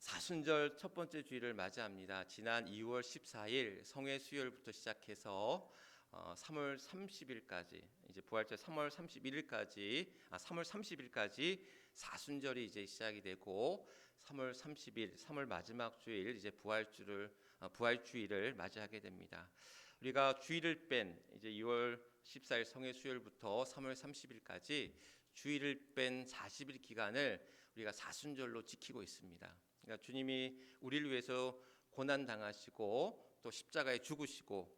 사순절 첫 번째 주일을 맞이합니다. 지난 2월 14일 성회 수요일부터 시작해서 3월 30일까지 이제 부활절 3월 31일까지 3월 30일까지 사순절이 이제 시작이 되고 3월 30일 3월 마지막 주일 이제 부활주일을 맞이하게 됩니다. 우리가 주일을 뺀 이제 2월 14일 성회 수요일부터 3월 30일까지 주일을 뺀 40일 기간을 우리가 사순절로 지키고 있습니다. 그러니까 주님이 우리를 위해서 고난 당하시고 또 십자가에 죽으시고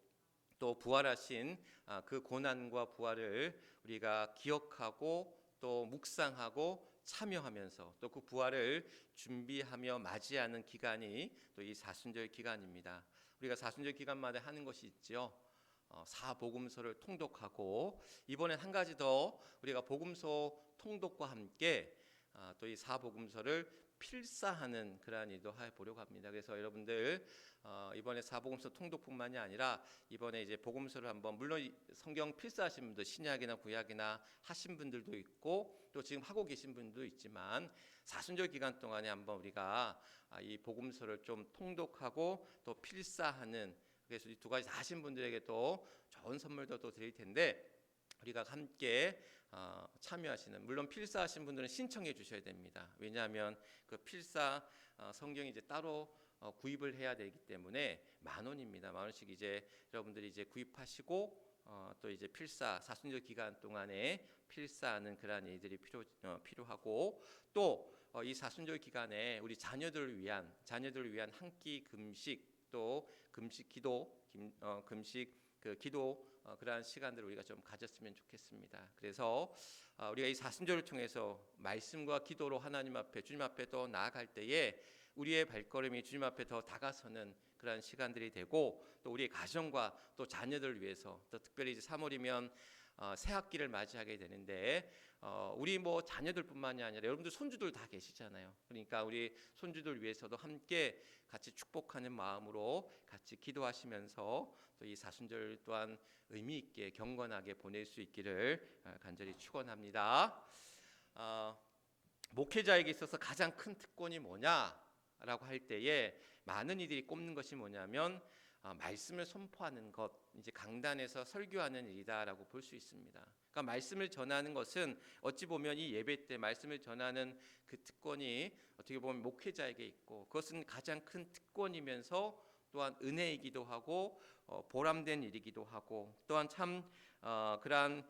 또 부활하신 그 고난과 부활을 우리가 기억하고 또 묵상하고 참여하면서 또 그 부활을 준비하며 맞이하는 기간이 또 이 사순절 기간입니다. 우리가 사순절 기간마다 하는 것이 있죠. 사복음서를 통독하고 이번엔 한 가지 더 우리가 복음서 통독과 함께 또 이 사복음서를 필사하는 그러한 일도 해보려고 합니다. 그래서 여러분들 이번에 사복음서 통독뿐만이 아니라 이번에 이제 복음서를 한번 물론 성경 필사하신 분들 신약이나 구약이나 하신 분들도 있고 또 지금 하고 계신 분도 있지만 사순절 기간 동안에 한번 우리가 이 복음서를 좀 통독하고 또 필사하는 그래서 이 두 가지 다 하신 분들에게 또 좋은 선물도 또 드릴 텐데 우리가 함께 참여하시는 물론 필사하신 분들은 신청해 주셔야 됩니다. 왜냐하면 그 필사 성경이 이제 따로 구입을 해야 되기 때문에 10,000원입니다. 10,000원씩 이제 여러분들이 이제 구입하시고 또 이제 필사 사순절 기간 동안에 필사하는 그러한 일들이 필요하고 또 이 사순절 기간에 우리 자녀들을 위한 한 끼 금식 또 금식 기도 기도 그러한 시간들을 우리가 좀 가졌으면 좋겠습니다. 그래서 우리가 이 사순절을 통해서 말씀과 기도로 하나님 앞에 주님 앞에 또 나아갈 때에 우리의 발걸음이 주님 앞에 더 다가서는 그러한 시간들이 되고 또 우리의 가정과 또 자녀들을 위해서 또 특별히 이제 3월이면 새 학기를 맞이하게 되는데 우리 뭐 자녀들뿐만이 아니라 여러분들 손주들 다 계시잖아요. 그러니까 우리 손주들 위해서도 함께 같이 축복하는 마음으로 같이 기도하시면서 또 이 사순절 또한 의미 있게 경건하게 보낼 수 있기를 간절히 축원합니다. 목회자에게 있어서 가장 큰 특권이 뭐냐라고 할 때에 많은 이들이 꼽는 것이 뭐냐면 말씀을 선포하는 것, 이제 강단에서 설교하는 일이다라고 볼 수 있습니다. 그러니까 말씀을 전하는 것은 어찌 보면 이 예배 때 말씀을 전하는 그 특권이 어떻게 보면 목회자에게 있고 그것은 가장 큰 특권이면서 또한 은혜이기도 하고 보람된 일이기도 하고 또한 참 그러한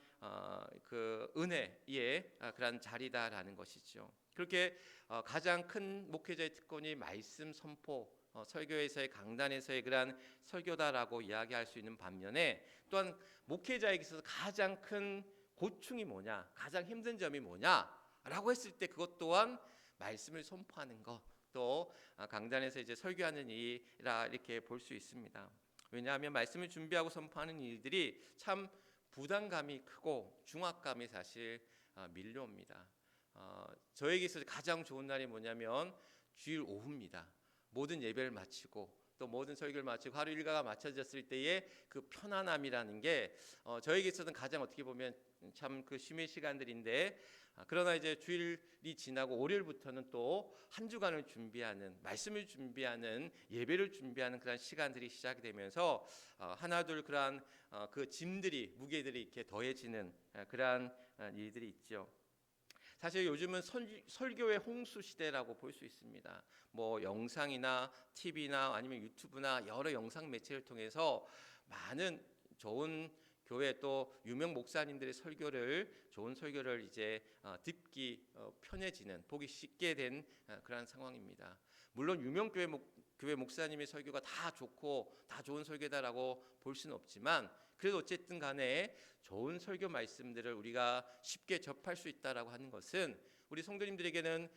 그 은혜의 그러한 자리다라는 것이죠. 그렇게 가장 큰 목회자의 특권이 말씀 선포 설교에서의 강단에서의 그러한 설교다라고 이야기할 수 있는 반면에 또한 목회자에게 있어서 가장 큰 고충이 뭐냐 가장 힘든 점이 뭐냐라고 했을 때 그것 또한 말씀을 선포하는 것 또 강단에서 이제 설교하는 일이라 이렇게 볼 수 있습니다. 왜냐하면 말씀을 준비하고 선포하는 일들이 참 부담감이 크고 중압감이 사실 밀려옵니다. 저에게 있어서 가장 좋은 날이 뭐냐면 주일 오후입니다. 모든 예배를 마치고 또 모든 설교를 마치고 하루 일과가 마쳐졌을 때의 그 편안함이라는 게 저에게 있어서는 가장 어떻게 보면 참 그 쉼의 시간들인데 그러나 이제 주일이 지나고 월요일부터는 또 한 주간을 준비하는 말씀을 준비하는 예배를 준비하는 그런 시간들이 시작이 되면서 하나둘 그러한 그 짐들이 무게들이 이렇게 더해지는 그러한 일들이 있죠. 사실 요즘은 설교의 홍수 시대라고 볼 수 있습니다. 뭐 영상이나 TV나 아니면 유튜브나 여러 영상 매체를 통해서 많은 좋은 교회 또 유명 목사님들의 좋은 설교를 이제 듣기 편해지는 보기 쉽게 된 그런 상황입니다. 물론 유명 교회 목사님의 설교가 다 좋고 다 좋은 설교다라고 볼 수는 없지만 그래도 어쨌든 간에 좋은 설교 말씀들을 우리가 쉽게 접할 수 있다라고 하는 것은 우리 성도님들에게는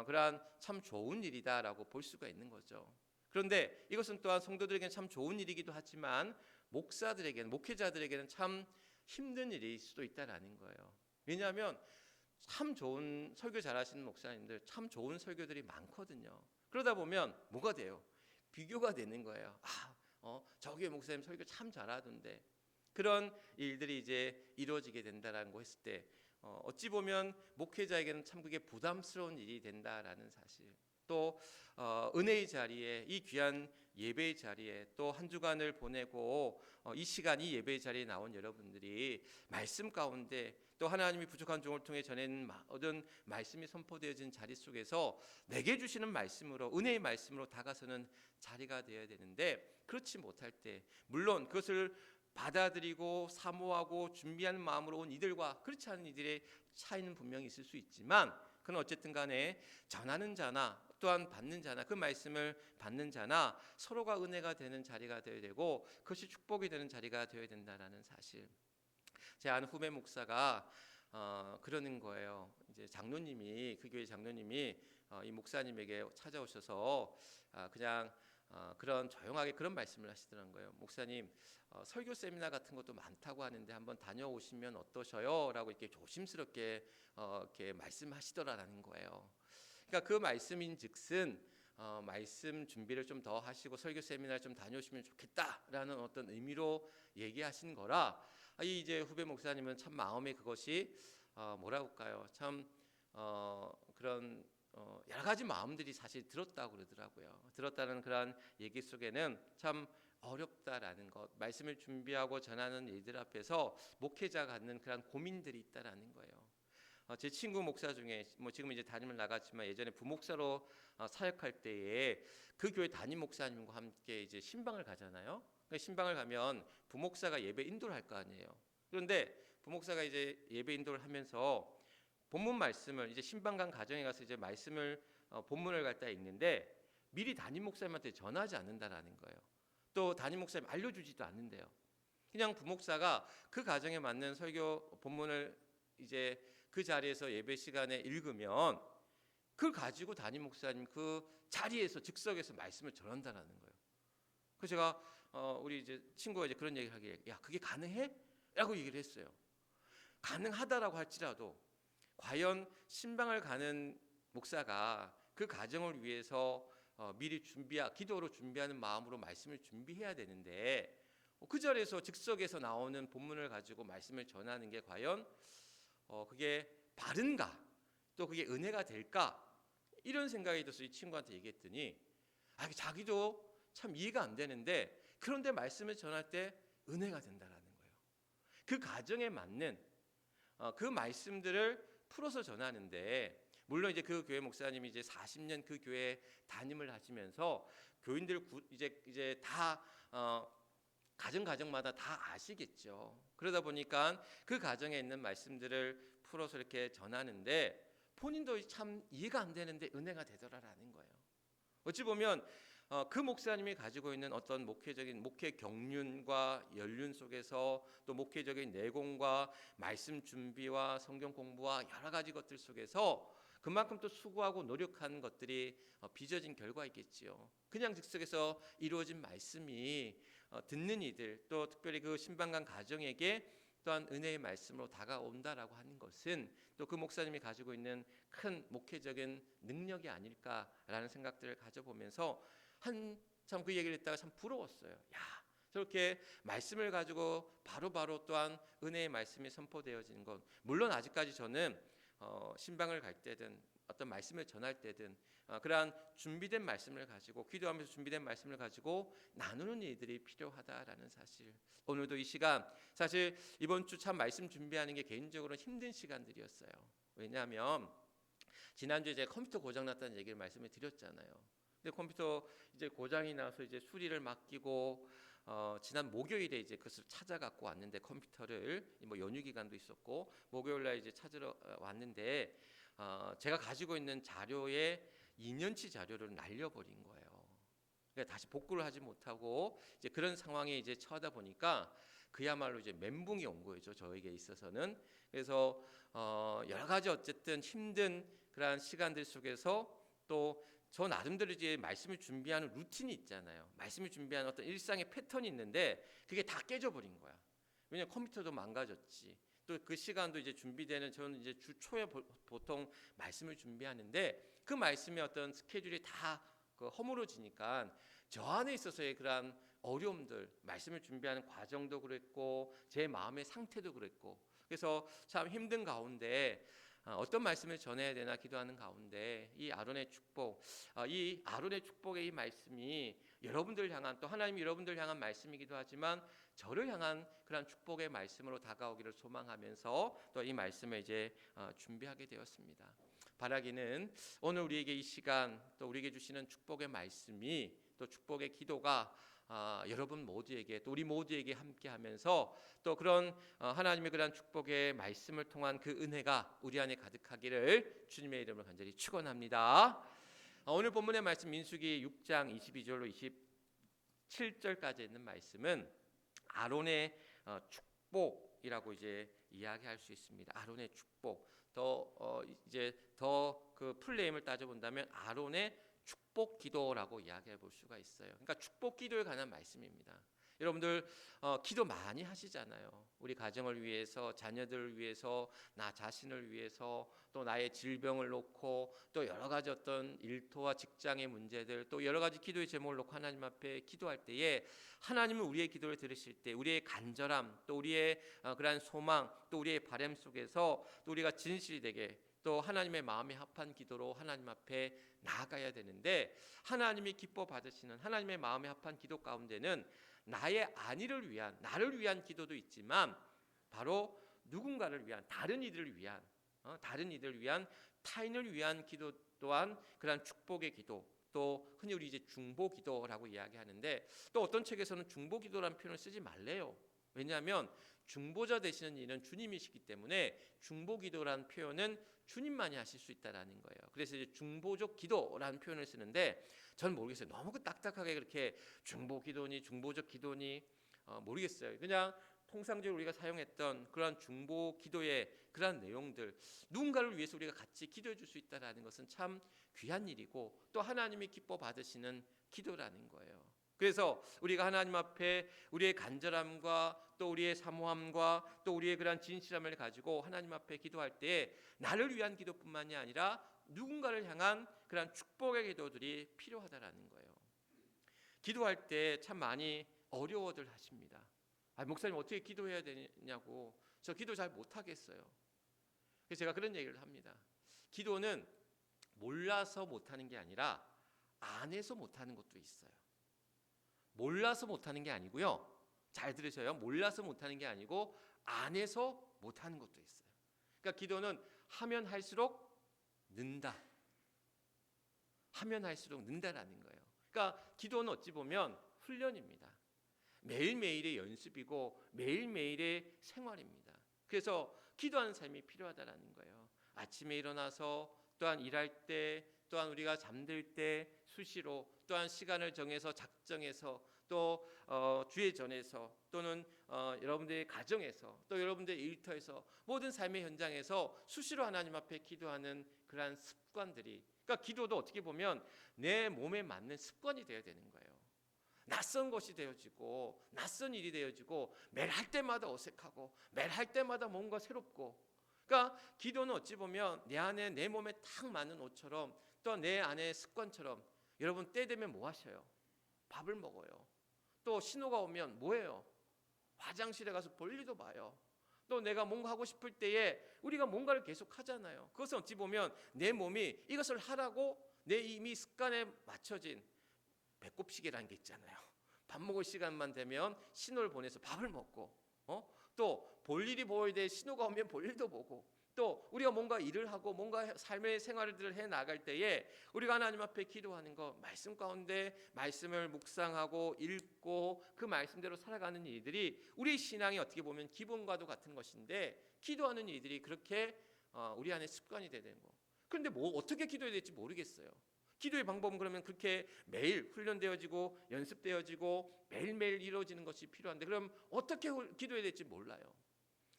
그러한 참 좋은 일이다라고 볼 수가 있는 거죠. 그런데 이것은 또한 성도들에게는 참 좋은 일이기도 하지만 목회자들에게는 참 힘든 일일 수도 있다라는 거예요. 왜냐하면 참 좋은 설교 잘하시는 목사님들 참 좋은 설교들이 많거든요. 그러다 보면 뭐가 돼요? 비교가 되는 거예요. 저기 목사님 설교 참 잘하던데 그런 일들이 이제 이루어지게 된다라는 거 했을 때 어찌 보면 목회자에게는 참 그게 부담스러운 일이 된다라는 사실. 또 은혜의 자리에, 이 귀한 예배의 자리에 또 한 주간을 보내고 이 시간 이 예배의 자리에 나온 여러분들이 말씀 가운데 또 하나님이 부족한 종을 통해 전해는 얻은 말씀이 선포되어진 자리 속에서 내게 주시는 말씀으로, 은혜의 말씀으로 다가서는 자리가 되어야 되는데, 그렇지 못할 때 물론 그것을 받아들이고 사모하고 준비하는 마음으로 온 이들과 그렇지 않은 이들의 차이는 분명히 있을 수 있지만, 그건 어쨌든 간에 전하는 자나 또한 받는 자나, 그 말씀을 받는 자나 서로가 은혜가 되는 자리가 되어야 되고, 그것이 축복이 되는 자리가 되어야 된다라는 사실. 제 아는 후배 목사가 그러는 거예요. 이제 장로님이, 그 교회 장로님이 이 목사님에게 찾아오셔서 그냥 그런 조용하게 그런 말씀을 하시더라는 거예요. 목사님, 설교 세미나 같은 것도 많다고 하는데 한번 다녀오시면 어떠셔요? 라고 이렇게 조심스럽게 이렇게 말씀하시더라라는 거예요. 그러니까 그 말씀인즉슨 말씀 준비를 좀 더 하시고 설교 세미나를 좀 다녀오시면 좋겠다라는 어떤 의미로 얘기하신 거라, 이 이제 후배 목사님은 참 마음에 그것이 뭐라고 할까요? 참 그런 여러 가지 마음들이 사실 들었다고 그러더라고요. 들었다는 그런 얘기 속에는 참 어렵다라는 것, 말씀을 준비하고 전하는 일들 앞에서 목회자가 갖는 그런 고민들이 있다라는 거예요. 제 친구 목사 중에 지금 이제 담임을 나갔지만 예전에 부목사로 사역할 때에 그 교회 담임 목사님과 함께 이제 신방을 가잖아요. 신방을 가면 부목사가 예배 인도를 할 거 아니에요. 그런데 부목사가 이제 예배 인도를 하면서 본문 말씀을 이제 신방간 가정에 가서 이제 말씀을 본문을 갖다 읽는데 미리 담임 목사님한테 전하지 않는다라는 거예요. 또 담임 목사님 알려주지도 않는데요. 그냥 부목사가 그 가정에 맞는 설교 본문을 이제 그 자리에서 예배 시간에 읽으면 그걸 가지고 담임 목사님 그 자리에서 즉석에서 말씀을 전한다라는 거예요. 그래서 제가 우리 이제 친구가 이제 그런 얘기를 하기에, 야, 그게 가능해? 라고 얘기를 했어요. 가능하다라고 할지라도 과연 신방을 가는 목사가 그 가정을 위해서 미리 기도로 준비하는 마음으로 말씀을 준비해야 되는데, 그 자리에서 즉석에서 나오는 본문을 가지고 말씀을 전하는 게 과연 그게 바른가, 또 그게 은혜가 될까, 이런 생각이 들어서 이 친구한테 얘기했더니 자기도 참 이해가 안 되는데 그런데 말씀을 전할 때 은혜가 된다라는 거예요. 그 가정에 맞는 그 말씀들을 풀어서 전하는데, 물론 이제 그 교회 목사님이 이제 40년 그 교회 담임을 하시면서 교인들 이제 다 가정마다 다 아시겠죠. 그러다 보니까 그 가정에 있는 말씀들을 풀어서 이렇게 전하는데 본인도 참 이해가 안 되는데 은혜가 되더라라는 거예요. 어찌 보면 그 목사님이 가지고 있는 어떤 목회적인 목회 경륜과 연륜 속에서, 또 목회적인 내공과 말씀 준비와 성경 공부와 여러 가지 것들 속에서 그만큼 또 수고하고 노력한 것들이 빚어진 결과이겠지요. 그냥 즉석에서 이루어진 말씀이 듣는 이들, 또 특별히 그 신방간 가정에게 또한 은혜의 말씀으로 다가온다라고 하는 것은 또 그 목사님이 가지고 있는 큰 목회적인 능력이 아닐까라는 생각들을 가져보면서 한참 그 얘기를 했다가 참 부러웠어요. 야, 저렇게 말씀을 가지고 바로바로 또한 은혜의 말씀이 선포되어지는 것, 물론 아직까지 저는 신방을 갈 때든 어떤 말씀을 전할 때든 그러한 준비된 말씀을 가지고, 기도하면서 준비된 말씀을 가지고 나누는 일들이 필요하다라는 사실. 오늘도 이 시간, 사실 이번 주 참 말씀 준비하는 게 개인적으로 힘든 시간들이었어요. 왜냐하면 지난주에 제가 컴퓨터 고장났다는 얘기를 말씀을 드렸잖아요. 근데 컴퓨터 이제 고장이 나서 이제 수리를 맡기고 지난 목요일에 이제 그것을 찾아 갖고 왔는데, 컴퓨터를 연휴 기간도 있었고 목요일날 이제 찾으러 왔는데 제가 가지고 있는 자료에 2년치 자료를 날려버린 거예요. 그러니까 다시 복구를 하지 못하고 이제 그런 상황에 이제 처하다 보니까 그야말로 이제 멘붕이 온 거죠, 저에게 있어서는. 그래서 여러 가지 어쨌든 힘든 그러한 시간들 속에서 또 저 나름대로 이제 말씀을 준비하는 루틴이 있잖아요. 말씀을 준비하는 어떤 일상의 패턴이 있는데 그게 다 깨져버린 거야. 왜냐면 컴퓨터도 망가졌지. 또 그 시간도 이제 준비되는, 저는 이제 주 초에 보통 말씀을 준비하는데 그 말씀의 어떤 스케줄이 다 허물어지니까 저 안에 있어서의 그러한 어려움들, 말씀을 준비하는 과정도 그랬고 제 마음의 상태도 그랬고, 그래서 참 힘든 가운데 어떤 말씀을 전해야 되나 기도하는 가운데 이 아론의 축복, 이 아론의 축복의 이 말씀이 여러분들 향한, 또 하나님이 여러분들 향한 말씀이기도 하지만 저를 향한 그런 축복의 말씀으로 다가오기를 소망하면서 또 이 말씀을 이제 준비하게 되었습니다. 바라기는 오늘 우리에게 이 시간, 또 우리에게 주시는 축복의 말씀이, 또 축복의 기도가 여러분 모두에게, 또 우리 모두에게 함께하면서 또 그런 하나님의 그런 축복의 말씀을 통한 그 은혜가 우리 안에 가득하기를 주님의 이름으로 간절히 축원합니다. 오늘 본문의 말씀 민수기 6장 22절로 27절까지 있는 말씀은 아론의 축복이라고 이제 이야기할 수 있습니다. 아론의 축복. 이제 더 그 풀네임을 따져본다면 아론의 축복 기도라고 이야기해 볼 수가 있어요. 그러니까 축복 기도에 관한 말씀입니다. 여러분들 기도 많이 하시잖아요. 우리 가정을 위해서, 자녀들을 위해서, 나 자신을 위해서, 또 나의 질병을 놓고, 또 여러 가지 어떤 일터와 직장의 문제들, 또 여러 가지 기도의 제목을 놓고 하나님 앞에 기도할 때에 하나님은 우리의 기도를 들으실 때 우리의 간절함, 또 우리의 그러한 소망, 또 우리의 바람 속에서 또 우리가 진실이 되게, 또 하나님의 마음에 합한 기도로 하나님 앞에 나아가야 되는데, 하나님이 기뻐 받으시는 하나님의 마음에 합한 기도 가운데는 나의 안위를 위한, 나를 위한 기도도 있지만 바로 누군가를 위한, 다른 이들을 위한, 타인을 위한 기도 또한 그러한 축복의 기도, 또 흔히 우리 이제 중보 기도라고 이야기하는데, 또 어떤 책에서는 중보 기도라는 표현을 쓰지 말래요. 왜냐하면 중보자 되시는 이는 주님이시기 때문에 중보 기도라는 표현은 주님만이 하실 수 있다라는 거예요. 그래서 이제 중보적 기도라는 표현을 쓰는데, 전 모르겠어요. 너무 딱딱하게 그렇게 중보 기도니 중보적 기도니 모르겠어요. 그냥 통상적으로 우리가 사용했던 그러한 중보 기도의 그러한 내용들, 누군가를 위해서 우리가 같이 기도해 줄 수 있다라는 것은 참 귀한 일이고, 또 하나님이 기뻐 받으시는 기도라는 거예요. 그래서 우리가 하나님 앞에 우리의 간절함과 또 우리의 사모함과 또 우리의 그러한 진실함을 가지고 하나님 앞에 기도할 때 나를 위한 기도뿐만이 아니라 누군가를 향한 그러한 축복의 기도들이 필요하다라는 거예요. 기도할 때 참 많이 어려워들 하십니다. 목사님 어떻게 기도해야 되냐고, 저 기도 잘 못하겠어요. 그래서 제가 그런 얘기를 합니다. 기도는 몰라서 못하는 게 아니라 안에서 못하는 것도 있어요. 몰라서 못하는 게 아니고요. 잘 들으셔요. 몰라서 못하는 게 아니고 안에서 못하는 것도 있어요. 그러니까 기도는 하면 할수록 는다. 하면 할수록 는다라는 거예요. 그러니까 기도는 어찌 보면 훈련입니다. 매일매일의 연습이고 매일매일의 생활입니다. 그래서 기도하는 삶이 필요하다라는 거예요. 아침에 일어나서, 또한 일할 때, 또한 우리가 잠들 때 수시로, 또한 시간을 정해서 작정해서, 또 주의 전에서, 또는 여러분들의 가정에서, 또 여러분들의 일터에서, 모든 삶의 현장에서 수시로 하나님 앞에 기도하는 그러한 습관들이, 그러니까 기도도 어떻게 보면 내 몸에 맞는 습관이 되어야 되는 거예요. 낯선 것이 되어지고, 낯선 일이 되어지고, 매일 할 때마다 어색하고, 매일 할 때마다 뭔가 새롭고, 그러니까 기도는 어찌 보면 내 안에, 내 몸에 딱 맞는 옷처럼, 또 내 안에 습관처럼, 여러분 때 되면 뭐 하셔요? 밥을 먹어요. 또 신호가 오면 뭐해요? 화장실에 가서 볼일도 봐요. 또 내가 뭔가 하고 싶을 때에 우리가 뭔가를 계속 하잖아요. 그것은 어찌 보면 내 몸이 이것을 하라고 내 이미 습관에 맞춰진 배꼽시계라는 게 있잖아요. 밥 먹을 시간만 되면 신호를 보내서 밥을 먹고, 또 볼 일이 보여야 될 신호가 오면 볼 일도 보고, 또 우리가 뭔가 일을 하고 뭔가 삶의 생활들을 해 나갈 때에 우리가 하나님 앞에 기도하는 것, 말씀 가운데 말씀을 묵상하고 읽고 그 말씀대로 살아가는 일들이 우리 신앙이 어떻게 보면 기본과도 같은 것인데, 기도하는 일들이 그렇게 우리 안에 습관이 되는 거. 그런데 뭐 어떻게 기도해야 될지 모르겠어요. 기도의 방법은 그러면 그렇게 매일 훈련되어지고 연습되어지고 매일매일 이루어지는 것이 필요한데, 그럼 어떻게 기도해야 될지 몰라요.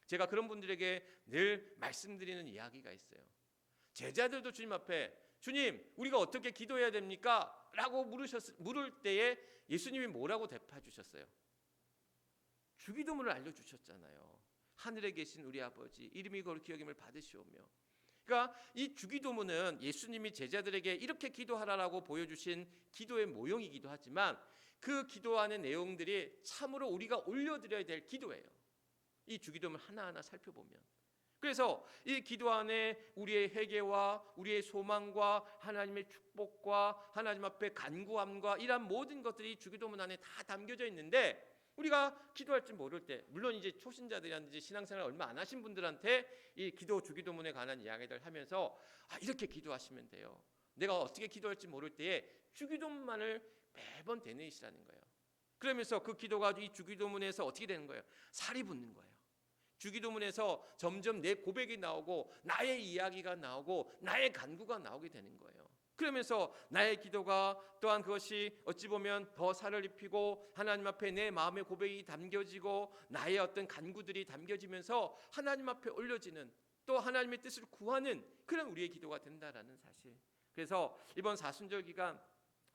제가 그런 분들에게 늘 말씀드리는 이야기가 있어요. 제자들도 주님 앞에, 주님 우리가 어떻게 기도해야 됩니까? 라고 물을 때에 예수님이 뭐라고 대답해 주셨어요? 주기도문을 알려주셨잖아요. 하늘에 계신 우리 아버지, 이름이 거룩히 여김을 받으시오며. 그러니까 이 주기도문은 예수님이 제자들에게 이렇게 기도하라라고 보여주신 기도의 모형이기도 하지만, 그 기도하는 내용들이 참으로 우리가 올려드려야 될 기도예요. 이 주기도문 하나하나 살펴보면 그래서 이 기도 안에 우리의 회개와 우리의 소망과 하나님의 축복과 하나님 앞에 간구함과 이러한 모든 것들이 주기도문 안에 다 담겨져 있는데, 우리가 기도할 줄 모를 때, 물론 이제 초신자들이라든지 신앙생활 얼마 안 하신 분들한테 이 기도 주기도문에 관한 이야기들 하면서 이렇게 기도하시면 돼요. 내가 어떻게 기도할지 모를 때에 주기도문만을 매번 되뇌이시라는 거예요. 그러면서 그 기도가 이 주기도문에서 어떻게 되는 거예요? 살이 붙는 거예요. 주기도문에서 점점 내 고백이 나오고 나의 이야기가 나오고 나의 간구가 나오게 되는 거예요. 그러면서 나의 기도가 또한 그것이 어찌 보면 더 살을 입히고 하나님 앞에 내 마음의 고백이 담겨지고 나의 어떤 간구들이 담겨지면서 하나님 앞에 올려지는, 또 하나님의 뜻을 구하는 그런 우리의 기도가 된다라는 사실. 그래서 이번 사순절 기간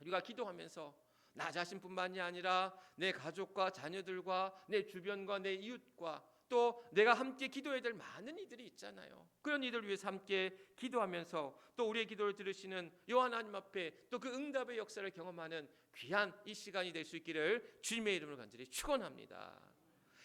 우리가 기도하면서 나 자신뿐만이 아니라 내 가족과 자녀들과 내 주변과 내 이웃과 또 내가 함께 기도해야 될 많은 이들이 있잖아요. 그런 이들을 위해서 함께 기도하면서 또 우리의 기도를 들으시는 여호와 하나님 앞에 또 그 응답의 역사를 경험하는 귀한 이 시간이 될 수 있기를 주님의 이름으로 간절히 축원합니다.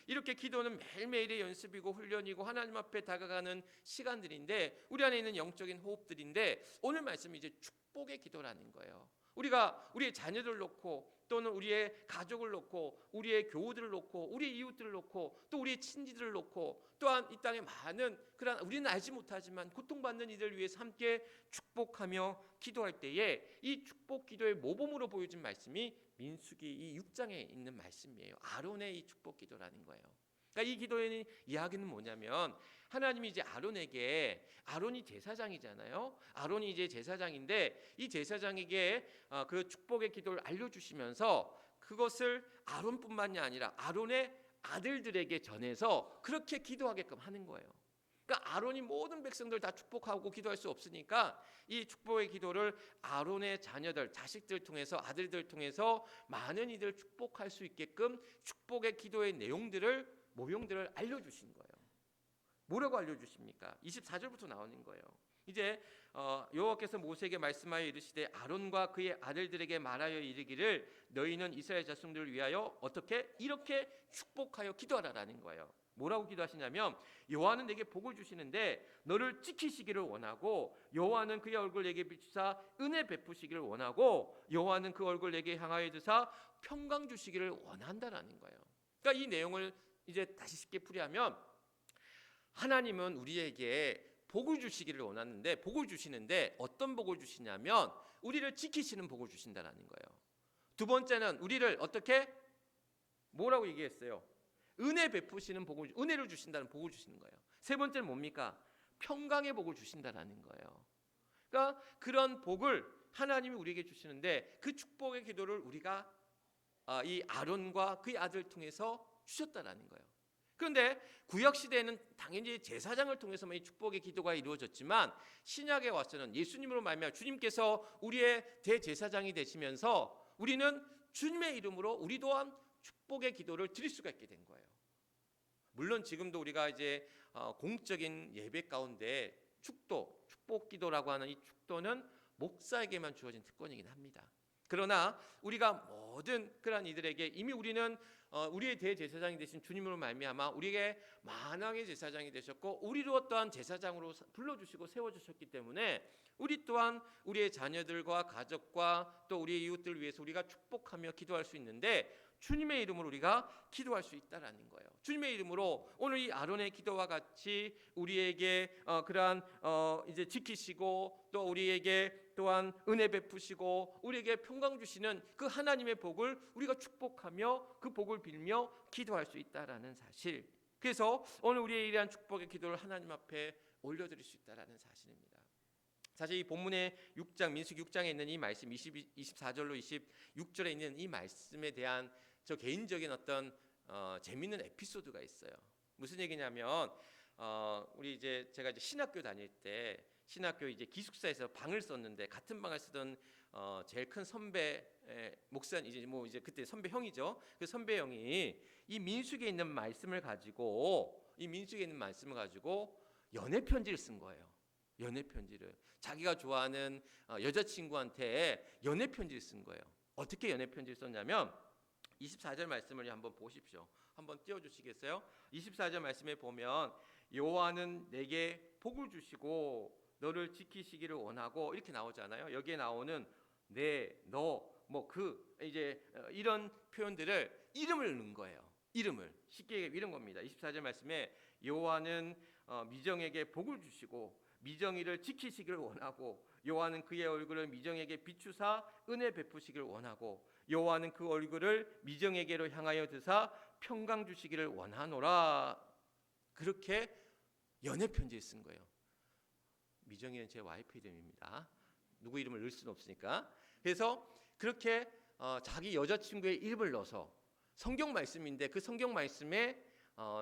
이렇게 기도는 매일매일의 연습이고 훈련이고 하나님 앞에 다가가는 시간들인데, 우리 안에 있는 영적인 호흡들인데, 오늘 말씀이 이제 축복의 기도라는 거예요. 우리가 우리의 자녀들을 놓고 또는 우리의 가족을 놓고 우리의 교우들을 놓고 우리의 이웃들을 놓고 또 우리의 친지들을 놓고 또한 이 땅에 많은 그런 우리는 알지 못하지만 고통받는 이들을 위해서 함께 축복하며 기도할 때에 이 축복 기도의 모범으로 보여진 말씀이 민수기 이 6장에 있는 말씀이에요. 아론의 이 축복 기도라는 거예요. 그러니까 이 기도의 이야기는 뭐냐면, 하나님이 이제 아론에게, 아론이 제사장이잖아요. 아론이 이제 제사장인데 이 제사장에게 그 축복의 기도를 알려주시면서 그것을 아론뿐만이 아니라 아론의 아들들에게 전해서 그렇게 기도하게끔 하는 거예요. 그러니까 아론이 모든 백성들 다 축복하고 기도할 수 없으니까 이 축복의 기도를 아론의 자녀들, 자식들 통해서, 아들들 통해서 많은 이들 축복할 수 있게끔 축복의 기도의 내용들을, 모형들을 알려주신 거예요. 뭐라고 알려주십니까? 24절부터 나오는 거예요. 이제 여호와께서 모세에게 말씀하여 이르시되 아론과 그의 아들들에게 말하여 이르기를 너희는 이스라엘 자손들을 위하여 어떻게 이렇게 축복하여 기도하라라는 거예요. 뭐라고 기도하시냐면, 여호와는 내게 복을 주시는데 너를 지키시기를 원하고, 여호와는 그의 얼굴 내게 비추사 은혜 베푸시기를 원하고, 여호와는 그 얼굴 내게 향하여 드사 평강 주시기를 원한다라는 거예요. 그러니까 이 내용을 이제 다시 쉽게 풀이하면, 하나님은 우리에게 복을 주시기를 원하는데, 복을 주시는데 어떤 복을 주시냐면 우리를 지키시는 복을 주신다라는 거예요. 두 번째는 우리를 어떻게, 뭐라고 얘기했어요? 은혜 베푸시는 복을, 은혜를 주신다는 복을 주시는 거예요. 세 번째는 뭡니까? 평강의 복을 주신다라는 거예요. 그러니까 그런 복을 하나님이 우리에게 주시는데 그 축복의 기도를 우리가 이 아론과 그의 아들 통해서 주셨다라는 거예요. 그런데 구약 시대에는 당연히 제사장을 통해서만 이 축복의 기도가 이루어졌지만, 신약에 와서는 예수님으로 말미암아 주님께서 우리의 대제사장이 되시면서 우리는 주님의 이름으로 우리 또한 축복의 기도를 드릴 수가 있게 된 거예요. 물론 지금도 우리가 이제 공적인 예배 가운데 축복 기도라고 하는 이 축도는 목사에게만 주어진 특권이긴 합니다. 그러나 우리가 모든 그러한 이들에게 이미 우리는 우리의 대제사장이 되신 주님으로 말미암아 우리에게 만왕의 제사장이 되셨고, 우리로 또한 제사장으로 불러주시고 세워주셨기 때문에 우리 또한 우리의 자녀들과 가족과 또 우리의 이웃들을 위해서 우리가 축복하며 기도할 수 있는데, 주님의 이름으로 우리가 기도할 수 있다라는 거예요. 주님의 이름으로 오늘 이 아론의 기도와 같이 우리에게 그러한 이제 지키시고 또 우리에게 또한 은혜 베푸시고 우리에게 평강 주시는 그 하나님의 복을 우리가 축복하며 그 복을 빌며 기도할 수 있다라는 사실. 그래서 오늘 우리의 이러한 축복의 기도를 하나님 앞에 올려드릴 수 있다라는 사실입니다. 사실 이 본문의 6장, 민수기 6장에 있는 이 말씀 24절로 26절에 있는 이 말씀에 대한 저 개인적인 어떤 재밌는 에피소드가 있어요. 무슨 얘기냐면 우리 이제 제가 이제 신학교 다닐 때 신학교 이제 기숙사에서 방을 썼는데, 같은 방을 쓰던 제일 큰 선배 목사, 이제 그때 선배 형이죠. 그 선배 형이 이 민수기에 있는 말씀을 가지고 연애 편지를 쓴 거예요. 연애 편지를, 자기가 좋아하는 여자친구한테 연애 편지를 쓴 거예요. 어떻게 연애 편지를 썼냐면 24절 말씀을 한번 보십시오. 한번 띄워주시겠어요? 24절 말씀에 보면 여호와는 내게 복을 주시고 너를 지키시기를 원하고 이렇게 나오잖아요. 여기에 나오는 내, 너, 뭐 그 이제 이런 표현들을 이름을 넣은 거예요. 이름을 쉽게 얘기하면 이런 겁니다. 24절 말씀에 여호와는 미정에게 복을 주시고 미정이를 지키시기를 원하고 여호와는 그의 얼굴을 미정에게 비추사 은혜 베푸시기를 원하고 여호와는 그 얼굴을 미정에게로 향하여 드사 평강 주시기를 원하노라. 그렇게 연애 편지를 쓴 거예요. 미정이는 제 와이프 이름입니다. 누구 이름을 넣을 수는 없으니까. 그래서 그렇게 자기 여자친구의 이름을 넣어서 성경 말씀인데 그 성경 말씀에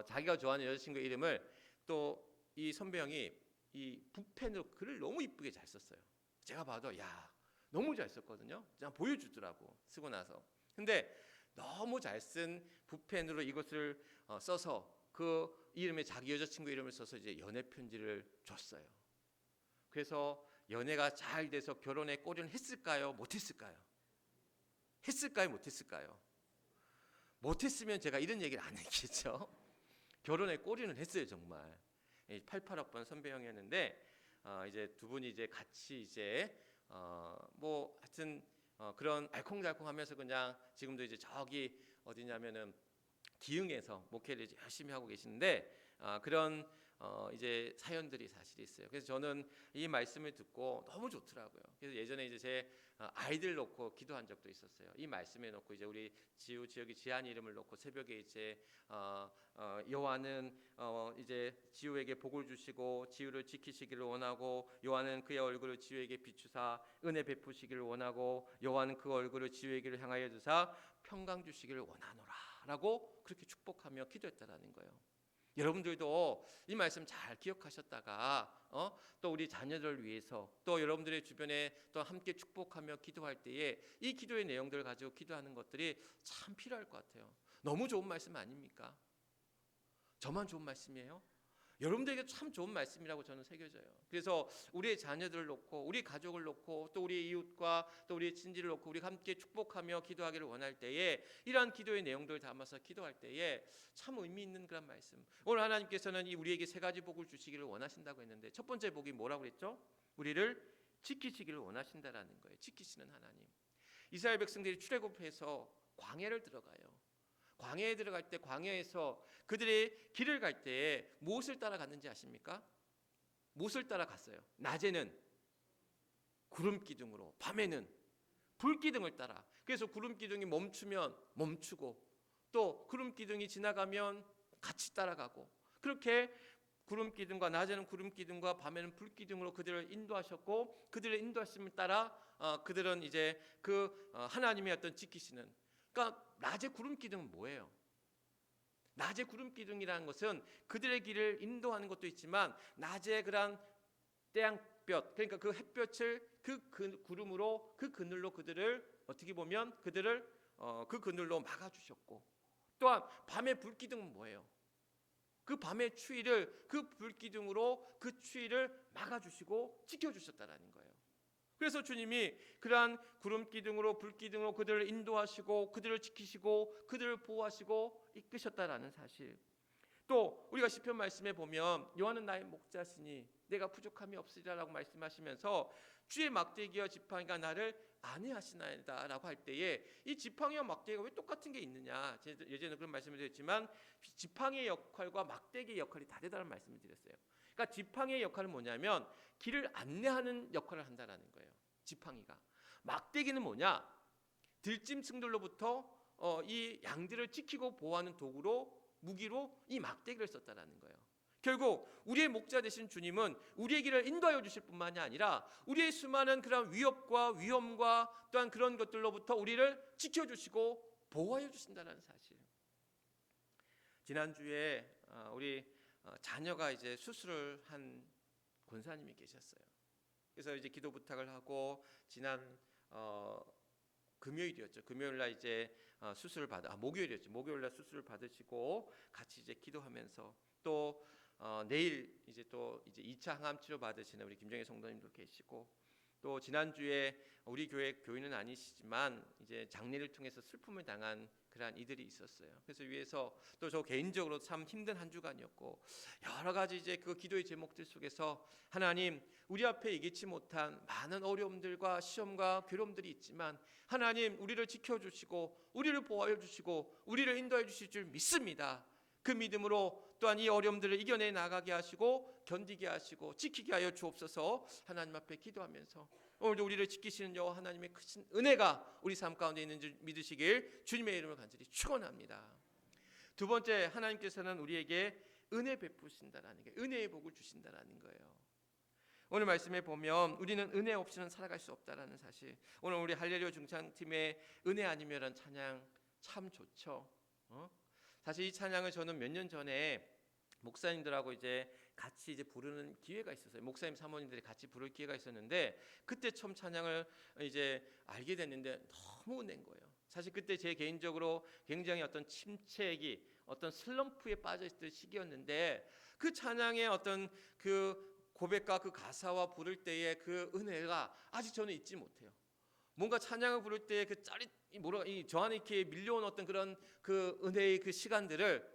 자기가 좋아하는 여자친구의 이름을 또 이 선배 형이 이 붓펜으로 글을 너무 이쁘게 잘 썼어요. 제가 봐도 야 너무 잘 썼거든요. 그냥 보여주더라고 쓰고 나서. 근데 너무 잘 쓴 붓펜으로 이것을 써서 그 이름에 자기 여자친구 이름을 써서 이제 연애 편지를 줬어요. 그래서 연애가 잘 돼서 결혼에 꼬리는 했을까요? 못했을까요? 했을까요? 못했을까요? 못했으면 제가 이런 얘기를 안 했겠죠. 결혼에 꼬리는 했어요 정말. 88학번 선배 형이었는데 이제 두 분이 이제 같이 이제 뭐 하여튼 그런 알콩달콩하면서 그냥 지금도 이제 저기 어디냐면은 기흥에서 목회를 이제 열심히 하고 계시는데 그런 이제 사연들이 사실 있어요. 그래서 저는 이 말씀을 듣고 너무 좋더라고요. 그래서 예전에 이제 제 아이들 놓고 기도한 적도 있었어요. 이 말씀에 놓고 이제 우리 지우 지역의 지한이 이름을 놓고 새벽에 이제 여호와는 이제 지우에게 복을 주시고 지우를 지키시기를 원하고 여호와는 그의 얼굴을 지우에게 비추사 은혜 베푸시기를 원하고 여호와는 그 얼굴을 지우에게 향하여 두사 평강 주시기를 원하노라라고 그렇게 축복하며 기도했다라는 거예요. 여러분들도 이 말씀 잘 기억하셨다가 또 우리 자녀들을 위해서 또 여러분들의 주변에 또 함께 축복하며 기도할 때에 이 기도의 내용들을 가지고 기도하는 것들이 참 필요할 것 같아요. 너무 좋은 말씀 아닙니까? 저만 좋은 말씀이에요? 여러분들에게 참 좋은 말씀이라고 저는 새겨져요. 그래서 우리의 자녀들을 놓고 우리 가족을 놓고 또 우리 이웃과 또 우리의 친지를 놓고 우리가 함께 축복하며 기도하기를 원할 때에 이러한 기도의 내용들을 담아서 기도할 때에 참 의미 있는 그런 말씀. 오늘 하나님께서는 우리에게 세 가지 복을 주시기를 원하신다고 했는데 첫 번째 복이 뭐라고 그랬죠? 우리를 지키시기를 원하신다라는 거예요. 지키시는 하나님. 이스라엘 백성들이 출애굽해서 광야를 들어가요. 광야에 들어갈 때 광야에서 그들의 길을 갈 때에 무엇을 따라갔는지 아십니까? 무엇을 따라갔어요? 낮에는 구름 기둥으로, 밤에는 불 기둥을 따라. 그래서 구름 기둥이 멈추면 멈추고 또 구름 기둥이 지나가면 같이 따라가고 그렇게 구름 기둥과 낮에는 구름 기둥과 밤에는 불 기둥으로 그들을 인도하셨고 그들의 인도하심을 따라 그들은 이제 그 하나님의 어떤 지키시는 그러니까 낮에 구름 기둥은 뭐예요? 낮에 구름 기둥이라는 것은 그들의 길을 인도하는 것도 있지만 낮에 그런 태양볕 그러니까 그 햇볕을 그 구름으로 그 그늘로 그들을 어떻게 보면 그들을 그 그늘로 막아주셨고 또한 밤의 불 기둥은 뭐예요? 그 밤의 추위를 그 불 기둥으로 그 추위를 막아주시고 지켜주셨다라는 거예요. 그래서 주님이 그러한 구름 기둥으로 불 기둥으로 그들을 인도하시고 그들을 지키시고 그들을 보호하시고 이끄셨다라는 사실. 또 우리가 시편 말씀에 보면 여호와는 나의 목자시니 내가 부족함이 없으리라라고 말씀하시면서 주의 막대기와 지팡이가 나를 안위하시나이다라고 할 때에 이 지팡이와 막대기가 왜 똑같은 게 있느냐? 예전에 그런 말씀을 드렸지만 지팡이의 역할과 막대기의 역할이 다르다는 말씀을 드렸어요. 그러니까 지팡이의 역할은 뭐냐면 길을 안내하는 역할을 한다라는 거예요. 지팡이가. 막대기는 뭐냐? 들짐승들로부터 이 양들을 지키고 보호하는 도구로 무기로 이 막대기를 썼다라는 거예요. 결국 우리의 목자 되신 주님은 우리의 길을 인도하여 주실 뿐만이 아니라 우리의 수많은 그런 위협과 위험과 또한 그런 것들로부터 우리를 지켜주시고 보호하여 주신다는 사실. 지난주에 우리 자녀가 이제 수술을 한 권사님이 계셨어요. 그래서 이제 기도 부탁을 하고 지난 금요일이었죠. 금요일 날 이제 수술을 목요일이었죠. 목요일 날 수술을 받으시고 같이 이제 기도하면서 또 내일 이제 또 이제 2차 항암 치료 받으시는 우리 김정희 성도님도 계시고 또 지난주에 우리 교회 교인은 아니시지만 이제 장례를 통해서 슬픔을 당한 그러한 이들이 있었어요. 그래서 위에서 또 저 개인적으로 참 힘든 한 주간이었고 여러 가지 이제 그 기도의 제목들 속에서 하나님 우리 앞에 예기치 못한 많은 어려움들과 시험과 괴로움들이 있지만 하나님 우리를 지켜주시고 우리를 보호해 주시고 우리를 인도해 주실 줄 믿습니다. 그 믿음으로 또한 이 어려움들을 이겨내 나가게 하시고 견디게 하시고 지키게 하여 주옵소서. 하나님 앞에 기도하면서 오늘도 우리를 지키시는 여호와 하나님의 크신 은혜가 우리 삶 가운데 있는 줄 믿으시길 주님의 이름으로 간절히 축원합니다. 두 번째, 하나님께서는 우리에게 은혜 베푸신다라는 게, 은혜의 복을 주신다라는 거예요. 오늘 말씀에 보면 우리는 은혜 없이는 살아갈 수 없다라는 사실. 오늘 우리 할렐루야 중창팀의 은혜 아니면이라는 찬양 참 좋죠. 사실 이 찬양을 저는 몇 년 전에 목사님들하고 이제 같이 이제 부르는 기회가 있었어요. 목사님 사모님들이 같이 부를 기회가 있었는데 그때 처음 찬양을 이제 알게 됐는데 너무 은혜인 거예요. 사실 그때 제 개인적으로 굉장히 어떤 침체기, 어떤 슬럼프에 빠져 있을 시기였는데 그 찬양의 어떤 그 고백과 그 가사와 부를 때의 그 은혜가 아직 저는 잊지 못해요. 뭔가 찬양을 부를 때의 그 짜릿 저 안에 이렇게 밀려온 어떤 그런 그 은혜의 그 시간들을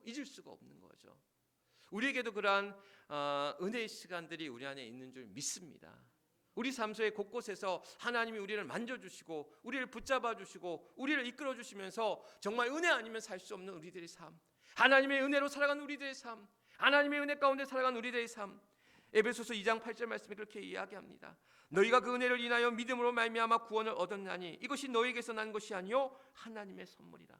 잊을 수가 없는 거죠. 우리에게도 그러한 은혜의 시간들이 우리 안에 있는 줄 믿습니다. 우리 삶 속의 곳곳에서 하나님이 우리를 만져주시고 우리를 붙잡아주시고 우리를 이끌어주시면서 정말 은혜 아니면 살 수 없는 우리들의 삶, 하나님의 은혜로 살아가는 우리들의 삶, 하나님의 은혜 가운데 살아가는 우리들의 삶, 에베소서 2장 8절 말씀이 그렇게 이야기합니다. 너희가 그 은혜를 인하여 믿음으로 말미암아 구원을 얻었나니 이것이 너희에게서 난 것이 아니요 하나님의 선물이라.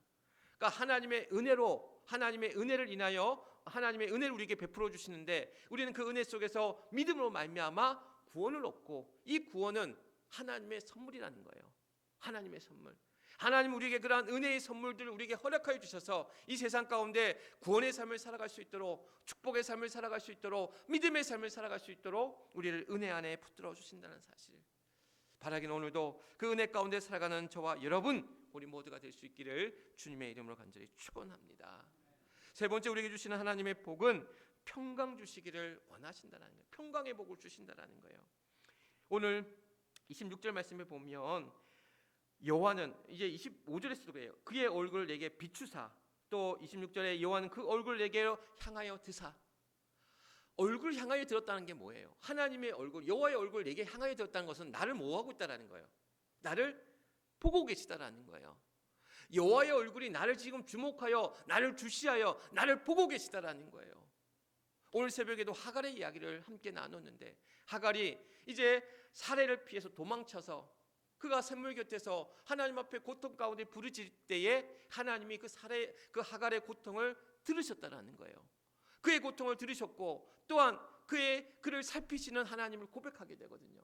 그러니까 하나님의 은혜로, 하나님의 은혜를 인하여 하나님의 은혜를 우리에게 베풀어 주시는데 우리는 그 은혜 속에서 믿음으로 말미암아 구원을 얻고, 이 구원은 하나님의 선물이라는 거예요. 하나님의 선물. 하나님 우리에게 그러한 은혜의 선물들을 우리에게 허락하여 주셔서 이 세상 가운데 구원의 삶을 살아갈 수 있도록, 축복의 삶을 살아갈 수 있도록, 믿음의 삶을 살아갈 수 있도록 우리를 은혜 안에 붙들어 주신다는 사실. 바라기는 오늘도 그 은혜 가운데 살아가는 저와 여러분, 우리 모두가 될 수 있기를 주님의 이름으로 간절히 축원합니다. 세 번째, 우리에게 주시는 하나님의 복은 평강 주시기를 원하신다는 거예요. 평강의 복을 주신다는 거예요. 오늘 26절 말씀에 보면 여호와는 이제 25절에서도 그래요. 그의 얼굴을 내게 비추사, 또 26절에 여호와는 그 얼굴을 내게로 향하여 드사. 얼굴 향하여 들었다는 게 뭐예요? 하나님의 얼굴, 여호와의 얼굴을 내게 향하여 들었다는 것은 나를 뭐하고 있다라는 거예요. 나를 보고 계시다라는 거예요. 여호와의 얼굴이 나를 지금 주목하여 나를 주시하여 나를 보고 계시다라는 거예요. 오늘 새벽에도 하갈의 이야기를 함께 나눴는데 하갈이 이제 살해를 피해서 도망쳐서 그가 샘물 곁에서 하나님 앞에 고통 가운데 부르짖을 때에 하나님이 그 하갈의 고통을 들으셨다라는 거예요. 그의 고통을 들으셨고 또한 그를 살피시는 하나님을 고백하게 되거든요.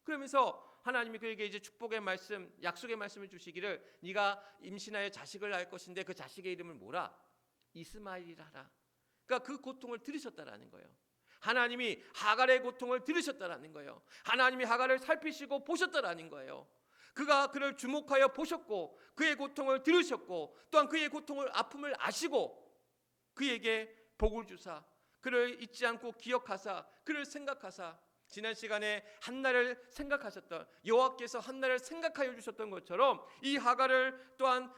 그러면서 하나님이 그에게 이제 축복의 말씀, 약속의 말씀을 주시기를 네가 임신하여 자식을 낳을 것인데 그 자식의 이름을 뭐라? 이스마엘이라 하라. 그러니까 그 고통을 들으셨다라는 거예요. 하나님이 하갈의 고통을 들으셨다라는 거예요. 하나님이 하갈을 살피시고 보셨다라는 거예요. 그가 그를 주목하여 보셨고 그의 고통을 들으셨고 또한 그의 고통을 아픔을 아시고 그에게 복을 주사 그를 잊지 않고 기억하사 그를 생각하사 지난 시간에 한나를 생각하셨던 여호와께서 한나를 생각하여 주셨던 것처럼 이 하갈을 또한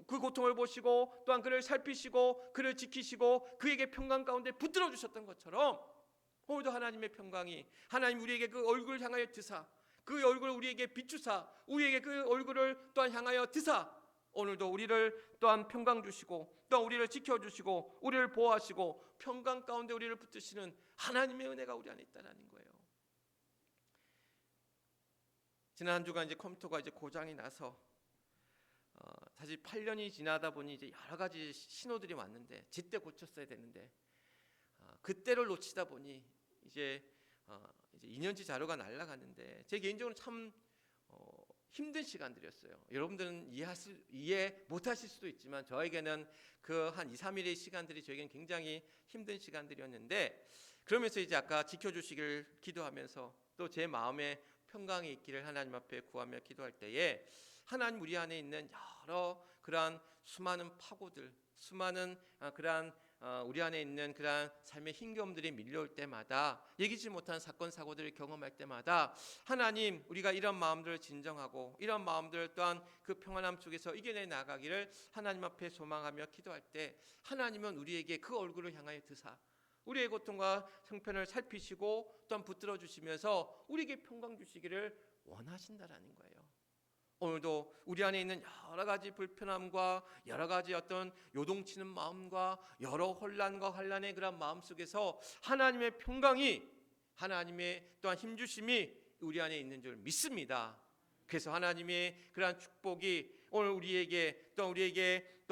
그 고통을 보시고 또한 그를 살피시고 그를 지키시고 그에게 평강 가운데 붙들어 주셨던 것처럼 오늘도 하나님의 평강이 하나님 우리에게 그 얼굴을 향하여 드사 그 얼굴을 우리에게 비추사 우리에게 그 얼굴을 또한 향하여 드사 오늘도 우리를 또한 평강 주시고 또한 우리를 지켜주시고 우리를 보호하시고 평강 가운데 우리를 붙드시는 하나님의 은혜가 우리 안에 있다는 거예요. 지난 한 주간 이제 컴퓨터가 이제 고장이 나서 사실 8년이 지나다 보니 이제 여러 가지 신호들이 왔는데 제때 고쳤어야 되는데 그때를 놓치다 보니 이제 2년치 자료가 날아갔는데 제 개인적으로 참 힘든 시간들이었어요. 여러분들은 이해 못하실 수도 있지만 저에게는 그 한 2, 3일의 시간들이 저에게는 굉장히 힘든 시간들이었는데 그러면서 이제 아까 지켜주시길 기도하면서 또 제 마음에 평강이 있기를 하나님 앞에 구하며 기도할 때에 하나님 우리 안에 있는 여러 그러한 수많은 파고들, 수많은 그러한 우리 안에 있는 그러한 삶의 힘겨움들이 밀려올 때마다, 예기치 못한 사건 사고들을 경험할 때마다 하나님, 우리가 이런 마음들을 진정하고 이런 마음들 또한 그 평안함 속에서 이겨내 나가기를 하나님 앞에 소망하며 기도할 때, 하나님은 우리에게 그 얼굴을 향하여 드사 우리의 고통과 형편을 살피시고 또한 붙들어 주시면서 우리에게 평강 주시기를 원하신다라는 거예요. 오늘도 우리 안에 있는 여러 가지 불편함과 여러 가지 어떤 요동치는 마음과 여러 혼란과 환란의 그런 마음 속에서 하나님의 평강이, 하나님의 또한 힘주심이 우리 안에 있는 줄 믿습니다. 그래서 하나님의 그러한 축복이 오늘 우리에게 또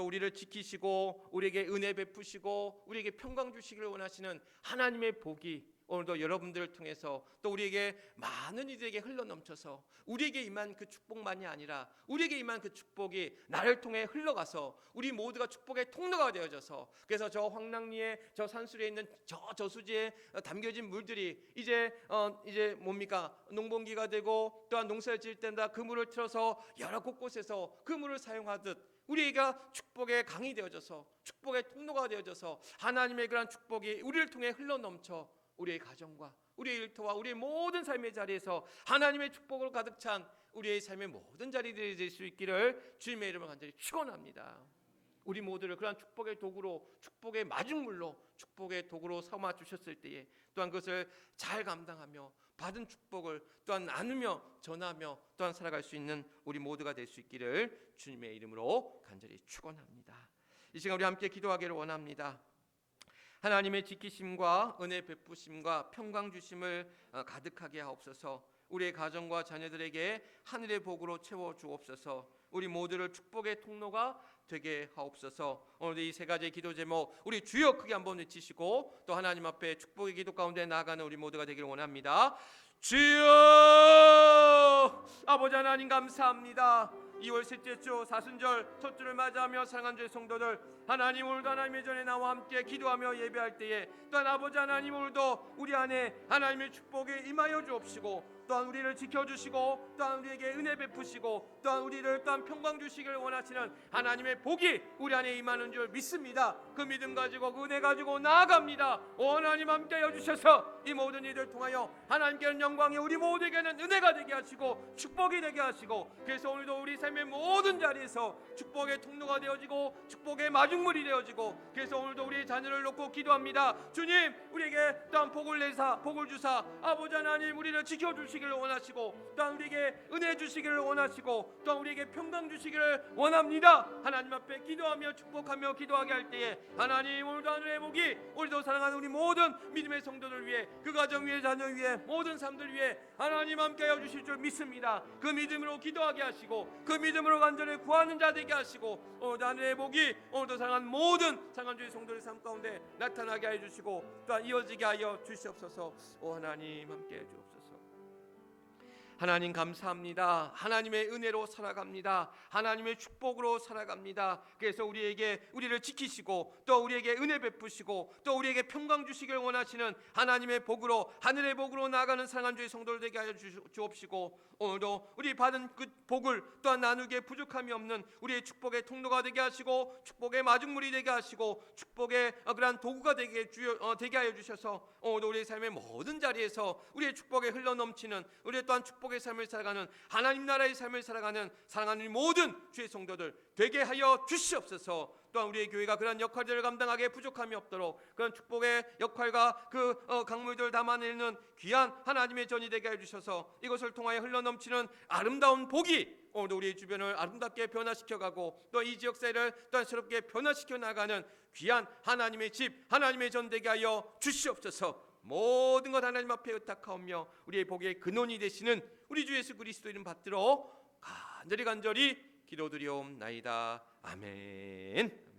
우리를 지키시고 우리에게 은혜 베푸시고 우리에게 평강 주시기를 원하시는 하나님의 복이 오늘도 여러분들을 통해서 또 우리에게 많은 이들에게 흘러넘쳐서 우리에게 임한 그 축복만이 아니라 우리에게 임한 그 축복이 나를 통해 흘러가서 우리 모두가 축복의 통로가 되어져서, 그래서 저 황랑리에 저 산수리에 있는 저 저수지에 담겨진 물들이 이제 뭡니까, 농번기가 되고 또한 농사를 지을 때마다 그 물을 틀어서 여러 곳곳에서 그 물을 사용하듯 우리가 축복의 강이 되어져서 축복의 통로가 되어져서 하나님의 그런 축복이 우리를 통해 흘러넘쳐 우리의 가정과 우리의 일터와 우리의 모든 삶의 자리에서 하나님의 축복으로 가득 찬 우리의 삶의 모든 자리들이 될 수 있기를 주님의 이름으로 간절히 축원합니다. 우리 모두를 그런 축복의 도구로, 축복의 마중물로, 축복의 도구로 삼아 주셨을 때에 또한 그것을 잘 감당하며 받은 축복을 또한 나누며 전하며 또한 살아갈 수 있는 우리 모두가 될 수 있기를 주님의 이름으로 간절히 축원합니다. 이 시간 우리 함께 기도하기를 원합니다. 하나님의 지키심과 은혜 베푸심과 평강 주심을 가득하게 하옵소서. 우리의 가정과 자녀들에게 하늘의 복으로 채워 주옵소서. 우리 모두를 축복의 통로가 되게 하옵소서. 오늘 이 세 가지의 기도 제목 우리 주여 크게 한번 외치시고 또 하나님 앞에 축복의 기도 가운데 나아가는 우리 모두가 되기를 원합니다. 주여, 아버지 하나님 감사합니다. 2월 셋째 주 사순절 첫 주를 맞이하며 사랑하는 주의 성도들, 하나님 오늘도 하나님의 전에 나와 함께 기도하며 예배할 때에 또한 아버지 하나님 오늘도 우리 안에 하나님의 축복에 임하여 주옵시고 또한 우리를 지켜주시고 또한 우리에게 은혜 베푸시고 또한 우리를 또한 평강 주시기를 원하시는 하나님의 복이 우리 안에 임하는 줄 믿습니다. 그 믿음 가지고 그 은혜 가지고 나아갑니다. 오 하나님 함께 해주셔서 이 모든 일을 통하여 하나님께는 영광이, 우리 모두에게는 은혜가 되게 하시고 축복이 되게 하시고, 그래서 오늘도 우리 삶의 모든 자리에서 축복의 통로가 되어지고 축복의 마중물이 되어지고, 그래서 오늘도 우리의 자녀를 놓고 기도합니다. 주님 우리에게 또한 복을 내사 복을 주사 아버지 하나님 우리를 지켜주시기를 원하시고 또한 우리에게 은혜 주시기를 원하시고 또한 우리에게 평강 주시기를 원합니다. 하나님 앞에 기도하며 축복하며 기도하게 할 때에 하나님 오늘도 하늘의 복이 우리도 사랑하는 우리 모든 믿음의 성도들 위해, 그 가정 위에 자녀 위에 모든 삶들 위해 하나님 함께하여 주실 줄 믿습니다. 그 믿음으로 기도하게 하시고 그 믿음으로 간절히 구하는 자 되게 하시고 오늘도 하늘의 복이 오늘도 사랑하는 모든 사랑하는 주의 성도의 삶 가운데 나타나게 하여 주시고 또한 이어지게 하여 주시옵소서. 오 하나님 함께해 주옵소서. 하나님 감사합니다. 하나님의 은혜로 살아갑니다. 하나님의 축복으로 살아갑니다. 그래서 우리를 지키시고 또 우리에게 은혜 베푸시고 또 우리에게 평강 주시길 원하시는 하나님의 복으로, 하늘의 복으로 나아가는 사랑하는 주의 성도들 되게 하여 주옵시고 오늘도 우리 받은 그 복을 또한 나누기에 부족함이 없는 우리의 축복의 통로가 되게 하시고 축복의 마중물이 되게 하시고 축복의 그러한 도구가 되게 하여 주셔서 오늘도 우리의 삶의 모든 자리에서 우리의 축복에 흘러넘치는, 우리의 또한 축복의 삶을 살아가는 하나님 나라의 삶을 살아가는 사랑하는 모든 주의 성도들 되게 하여 주시옵소서. 또한 우리의 교회가 그런 역할들을 감당하기에 부족함이 없도록 그런 축복의 역할과 그 강물들을 담아내는 귀한 하나님의 전이 되게 해주셔서 이것을 통하여 흘러넘치는 아름다운 복이 오늘도 우리 주변을 아름답게 변화시켜가고 또 이 지역사회를 또한 새롭게 변화시켜 나가는 귀한 하나님의 집, 하나님의 전 되게 하여 주시옵소서. 모든 것 하나님 앞에 의탁하오며 우리의 복의 근원이 되시는 우리 주 예수 그리스도 이름 받들어 간절히 기도드리옵나이다. 아멘.